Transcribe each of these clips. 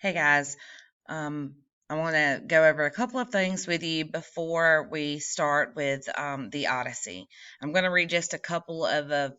Hey guys, I want to go over a couple of things with you before we start with the Odyssey. I'm going to read just a couple of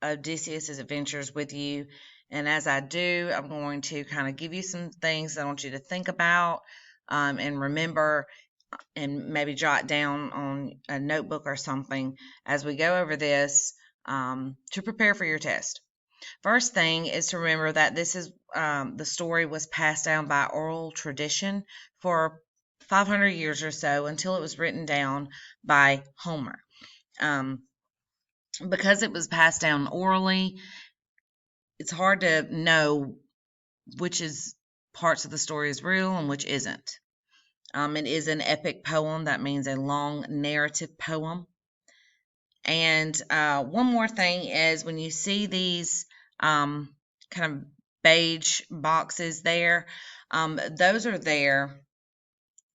Odysseus' adventures with you, and as I do, I'm going to kind of give you some things I want you to think about and remember, and maybe jot down on a notebook or something as we go over this to prepare for your test. First thing is to remember that this is the story was passed down by oral tradition for 500 years or so until it was written down by Homer. Um, because it was passed down orally, it's hard to know which is parts of the story is real and which isn't. It is an epic poem. That means a long narrative poem. And one more thing is when you see these kind of beige boxes there, those are there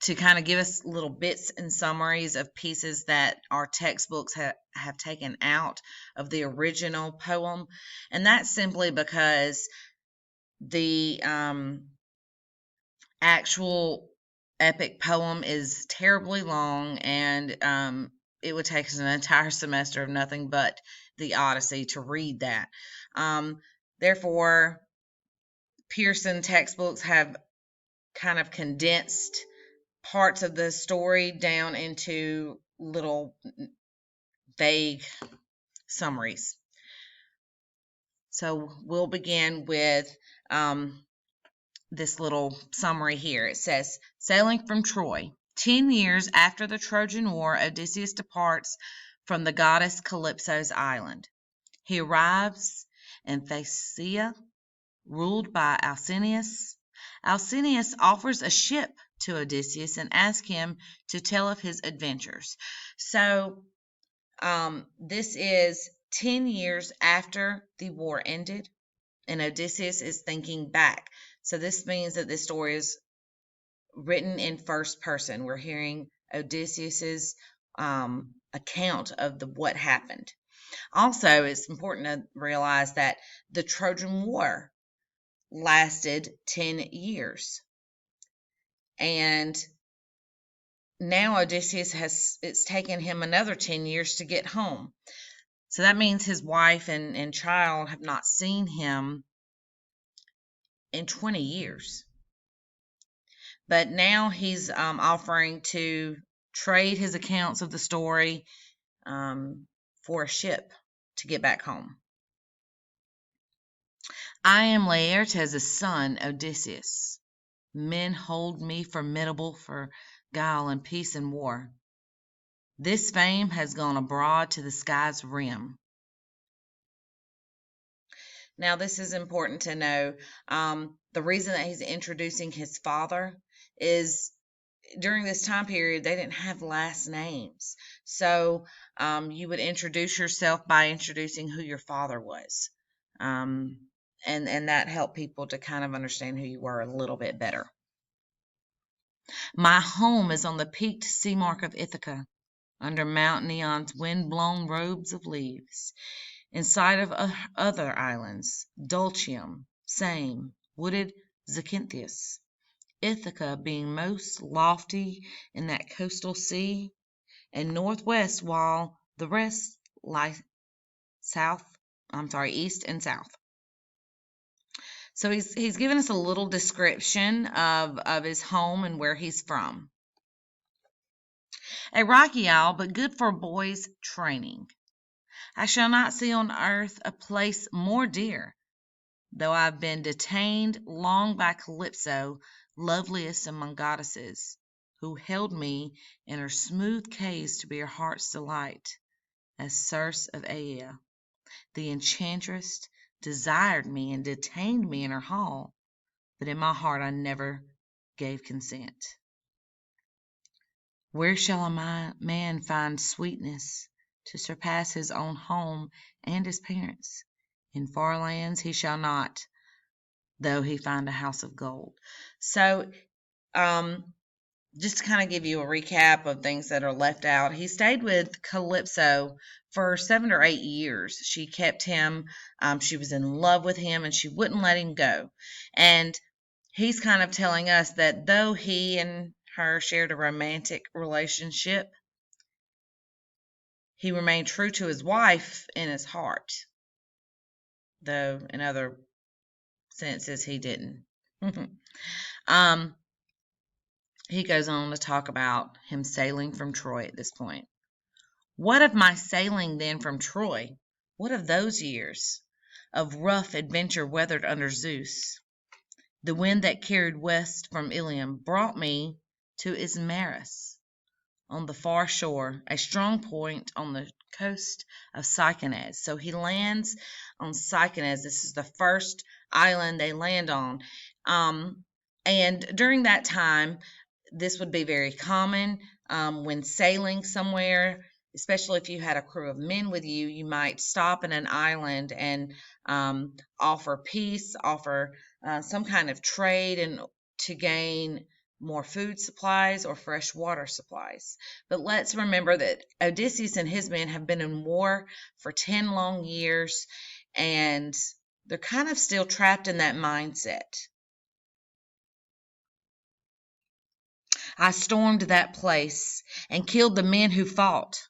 to kind of give us little bits and summaries of pieces that our textbooks have taken out of the original poem. And that's simply because the actual epic poem is terribly long, and it would take us an entire semester of nothing but the Odyssey to read that. Therefore, Pearson textbooks have kind of condensed parts of the story down into little vague summaries. So we'll begin with this little summary here. It says, sailing from Troy. 10 years after the Trojan War, Odysseus departs from the goddess Calypso's island. He arrives in Phaeacia, ruled by Alcinous. Alcinous offers a ship to Odysseus and asks him to tell of his adventures. So this is 10 years after the war ended, and Odysseus is thinking back. So this means that this story is written in first person. We're hearing Odysseus's account of what happened. Also, it's important to realize that the Trojan War lasted 10 years. And now Odysseus it's taken him another 10 years to get home. So that means his wife and child have not seen him in 20 years. But now he's offering to trade his accounts of the story for a ship to get back home. I am Laertes' son, Odysseus. Men hold me formidable for guile and peace and war. This fame has gone abroad to the sky's rim. Now, this is important to know. The reason that he's introducing his father is during this time period, they didn't have last names. So you would introduce yourself by introducing who your father was. And that helped people to kind of understand who you were a little bit better. My home is on the peaked sea mark of Ithaca, under Mount Neon's wind-blown robes of leaves, in sight of other islands, Dulcium, Same, wooded Zacynthus, Ithaca being most lofty in that coastal sea, and northwest, while the rest lie east and south. So he's given us a little description of his home and where he's from. A rocky isle, but good for boys' training. I shall not see on earth a place more dear, though I've been detained long by Calypso, loveliest among goddesses, who held me in her smooth caves to be her heart's delight, as Circe of Aea, the enchantress, desired me and detained me in her hall, but in my heart I never gave consent. Where shall a man find sweetness to surpass his own home and his parents? In far lands he shall not, though he find a house of gold. So, just to kind of give you a recap of things that are left out, he stayed with Calypso for 7 or 8 years. She kept him, she was in love with him, and she wouldn't let him go. And he's kind of telling us that though he and her shared a romantic relationship, he remained true to his wife in his heart, though in other senses he didn't. He goes on to talk about him sailing from Troy at this point. What of my sailing then from Troy? What of those years of rough adventure weathered under Zeus? The wind that carried west from Ilium brought me to Ismarus on the far shore, a strong point on the coast of Cycnus. So he lands on Cycnus. This is the first island they land on. And during that time, this would be very common when sailing somewhere, especially if you had a crew of men with you. You might stop in an island and offer peace, offer some kind of trade, and to gain more food supplies or fresh water supplies. But let's remember that Odysseus and his men have been in war for 10 long years, and they're kind of still trapped in that mindset. I stormed that place and killed the men who fought.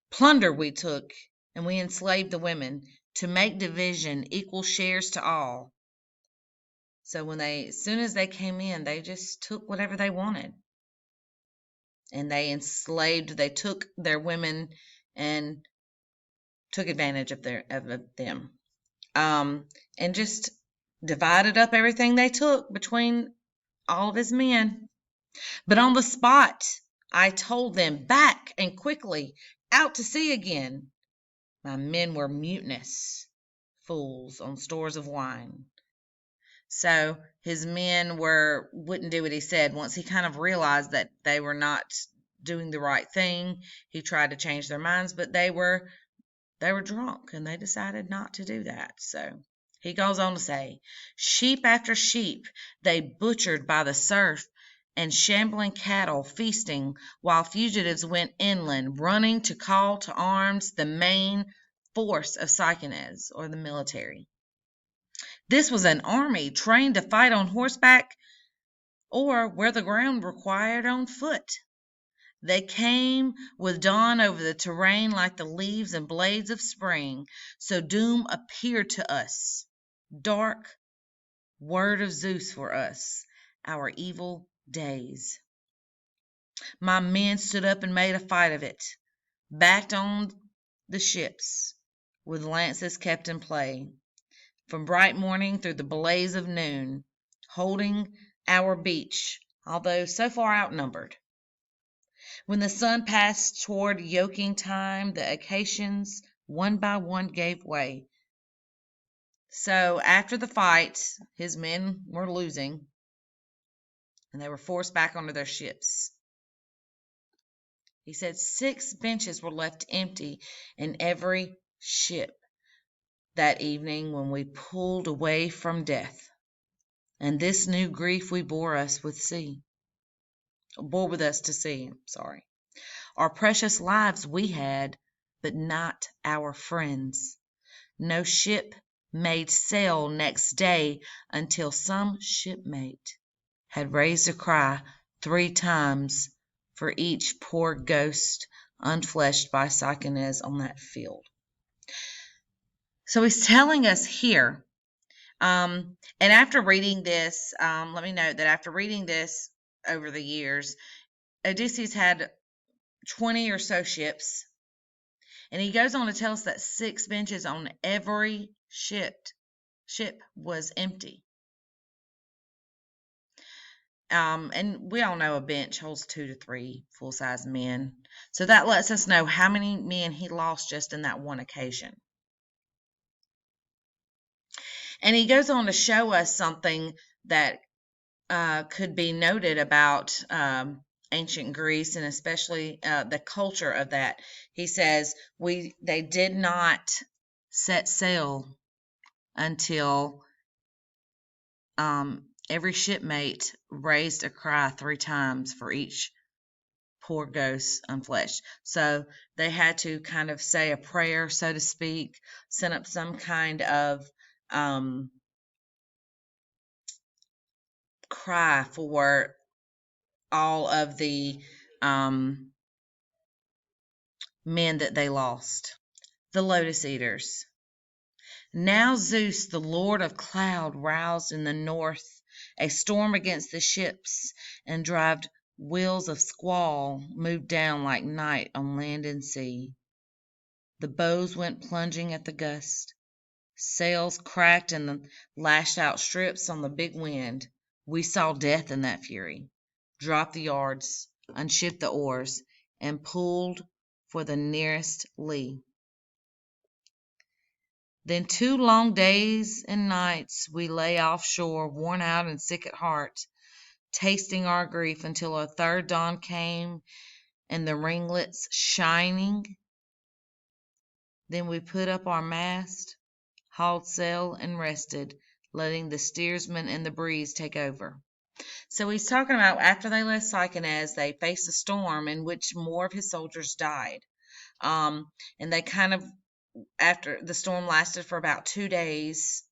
Plunder we took, and we enslaved the women to make division equal shares to all. So as soon as they came in, they just took whatever they wanted. And they took their women and took advantage of them. And just divided up everything they took between all of his men. But on the spot, I told them, back and quickly, out to sea again. My men were mutinous, fools on stores of wine. So his men wouldn't do what he said. Once he kind of realized that they were not doing the right thing, he tried to change their minds, but they were drunk, and they decided not to do that. So he goes on to say, sheep after sheep they butchered by the surf, and shambling cattle feasting, while fugitives went inland, running to call to arms the main force of Cycnus, or the military. This was an army trained to fight on horseback, or where the ground required on foot. They came with dawn over the terrain like the leaves and blades of spring. So doom appeared to us, dark word of Zeus for us, our evil days. My men stood up and made a fight of it, backed on the ships, with lances kept in play, from bright morning through the blaze of noon, holding our beach, although so far outnumbered. When the sun passed toward yoking time, the Achaeans one by one gave way. So after the fight, his men were losing, and they were forced back onto their ships. He said 6 benches were left empty in every ship that evening when we pulled away from death. And this new grief we bore with us to sea. Our precious lives we had, but not our friends. No ship made sail next day until some shipmate had raised a cry 3 times for each poor ghost unfleshed by Cycnus on that field. So he's telling us here, and after reading this, let me note that after reading this over the years, Odysseus had 20 or so ships, and he goes on to tell us that 6 benches on every ship was empty. And we all know a bench holds 2 to 3 full-size men. So that lets us know how many men he lost just in that one occasion. And he goes on to show us something that could be noted about ancient Greece, and especially the culture of that. He says they did not set sail until every shipmate raised a cry 3 times for each poor ghost unfleshed. So they had to kind of say a prayer, so to speak, send up some kind of cry for all of the men that they lost. The Lotus Eaters. Now Zeus, the lord of cloud, roused in the north a storm against the ships, and drived wheels of squall moved down like night on land and sea. The bows went plunging at the gust. Sails cracked and the lashed out strips on the big wind. We saw death in that fury. Dropped the yards, unshipped the oars, and pulled for the nearest lee. Then 2 long days and nights we lay offshore, worn out and sick at heart, tasting our grief until a third dawn came and the ringlets shining. Then we put up our mast, hauled sail, and rested, letting the steersman and the breeze take over. So he's talking about after they left Sychinus, they faced a storm in which more of his soldiers died. And they kind of, after the storm lasted for about 2 days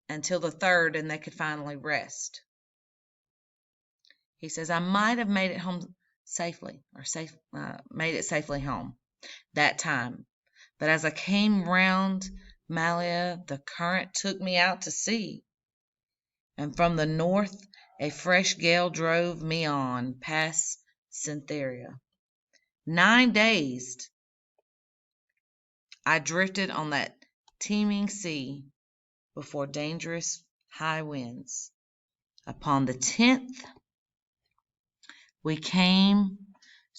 until the third, and they could finally rest. He says, I might have made it home safely, or made it safely home that time. But as I came round Malea, the current took me out to sea, and from the north a fresh gale drove me on past Cytherea. 9 days I drifted on that teeming sea before dangerous high winds. Upon the 10th, we came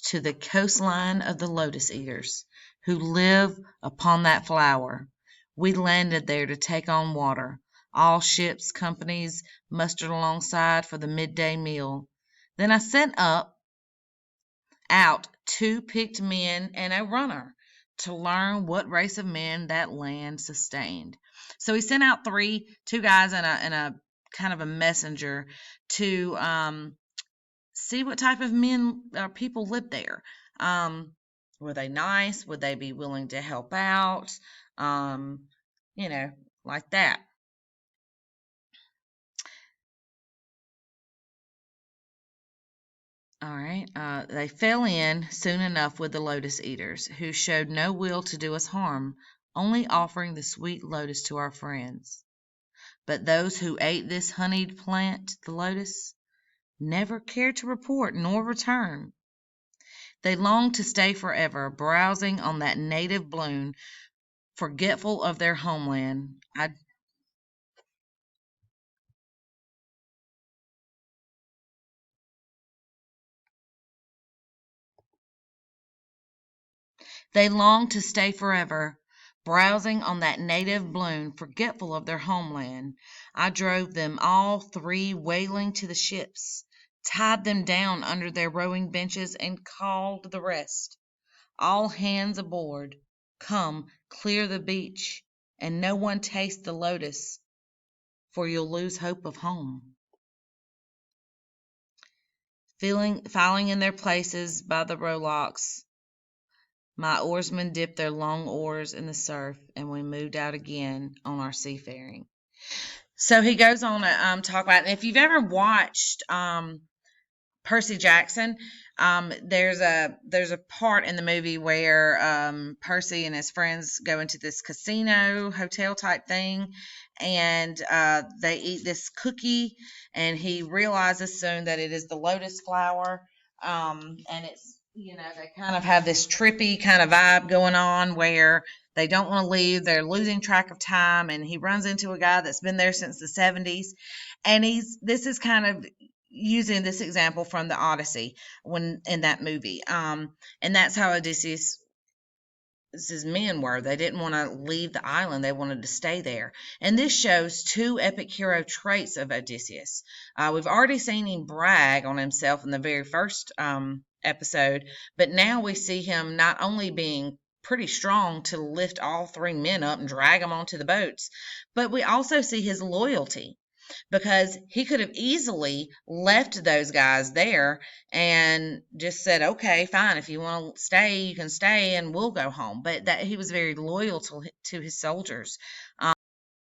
to the coastline of the Lotus Eaters, who live upon that flower. We landed there to take on water. All ships' companies mustered alongside for the midday meal. Then I sent out 2 picked men and a runner to learn what race of men that land sustained. So he sent out 2 guys and a kind of a messenger to see what type of men or people lived there. Were they nice? Would they be willing to help out? Like that. All right. They fell in soon enough with the Lotus Eaters, who showed no will to do us harm, only offering the sweet lotus to our friends. But those who ate this honeyed plant, the lotus, never cared to report nor return. They longed to stay forever, browsing on that native bloom, forgetful of their homeland. They longed to stay forever, browsing on that native bloom, forgetful of their homeland. I drove them all 3 wailing to the ships, tied them down under their rowing benches, and called the rest. All hands aboard. Come, clear the beach, and no one taste the lotus, for you'll lose hope of home. Filing in their places by the rowlocks, my oarsmen dipped their long oars in the surf, and we moved out again on our seafaring. So he goes on to talk about, and if you've ever watched Percy Jackson, there's a part in the movie where Percy and his friends go into this casino hotel type thing, and they eat this cookie, and he realizes soon that it is the lotus flower, and it's, they kind of have this trippy kind of vibe going on where they don't want to leave. They're losing track of time, and he runs into a guy that's been there since the 70s, and this is kind of using this example from the Odyssey when in that movie, and that's how Odysseus' men were. They didn't want to leave the island. They wanted to stay there. And this shows 2 epic hero traits of Odysseus. We've already seen him brag on himself in the very first episode, but now we see him not only being pretty strong to lift all 3 men up and drag them onto the boats, but we also see his loyalty, because he could have easily left those guys there and just said, okay, fine, if you want to stay, you can stay, and we'll go home. But that he was very loyal to his soldiers.